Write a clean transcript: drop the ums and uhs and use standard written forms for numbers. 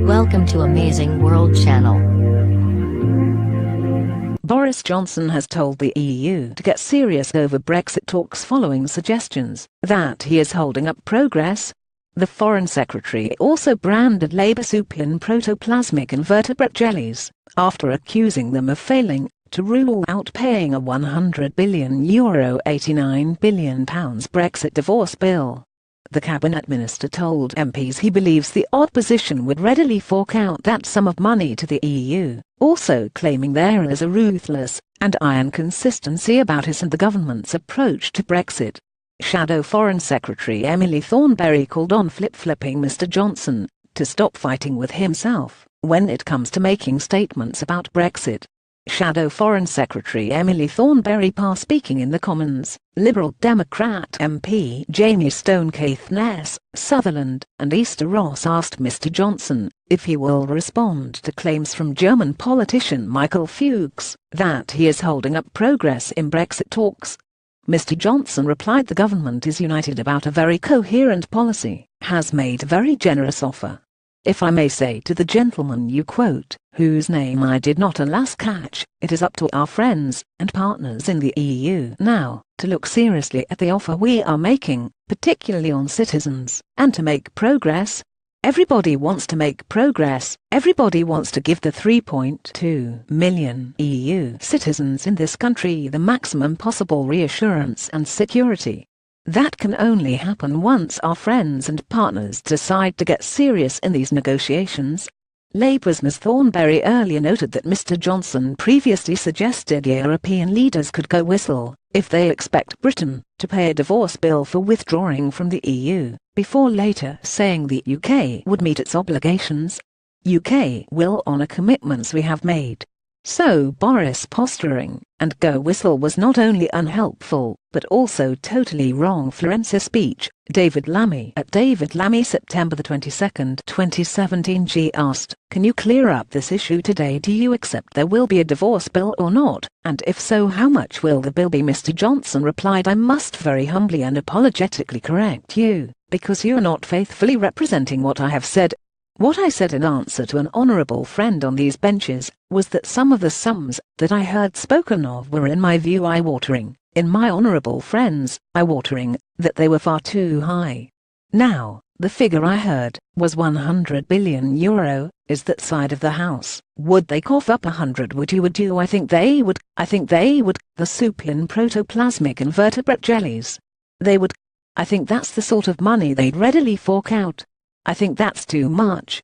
Welcome to Amazing World Channel. Boris Johnson has told the EU to get serious over Brexit talks following suggestions that he is holding up progress. The Foreign Secretary also branded Labour supine protoplasmic invertebrate jellies, after accusing them of failing to rule out paying a €100 billion £89 billion Brexit divorce bill. The Cabinet Minister told MPs he believes the opposition would readily fork out that sum of money to the EU, also claiming there is a ruthless and iron consistency about his and the government's approach to Brexit. Shadow Foreign Secretary Emily Thornberry called on flip-flipping Mr Johnson to stop fighting with himself when it comes to making statements about Brexit. Shadow Foreign Secretary Emily Thornberry speaking in the Commons, Liberal Democrat MP Jamie Stone Caithness, Sutherland and Easter Ross asked Mr Johnson if he will respond to claims from German politician Michael Fuchs that he is holding up progress in Brexit talks. Mr Johnson replied the government is united about a very coherent policy, has made a very generous offer. If I may say to the gentleman you quote, whose name I did not alas catch, it is up to our friends and partners in the EU now to look seriously at the offer we are making, particularly on citizens, and to make progress. Everybody wants to make progress, everybody wants to give the 3.2 million EU citizens in this country the maximum possible reassurance and security. That can only happen once our friends and partners decide to get serious in these negotiations. Labour's Ms Thornberry earlier noted that Mr Johnson previously suggested European leaders could go whistle if they expect Britain to pay a divorce bill for withdrawing from the EU, before later saying the UK would meet its obligations. UK will honour commitments we have made. So Boris posturing and go whistle was not only unhelpful, but also totally wrong. Florence's speech, David Lammy at David Lammy September 22, 2017 She asked, can you clear up this issue today? Do you accept there will be a divorce bill or not? And if so, how much will the bill be? Mr Johnson replied, I must very humbly and apologetically correct you, because you are not faithfully representing what I have said. What I said in answer to an honourable friend on these benches was that some of the sums that I heard spoken of were in my view eye-watering, in my honourable friends' eye-watering, that they were far too high. Now, the figure I heard was €100 billion. Is that side of the house? Would they cough up 100? Would you? I think they would. The supine protoplasmic invertebrate jellies. They would. I think that's the sort of money they'd readily fork out. I think that's too much.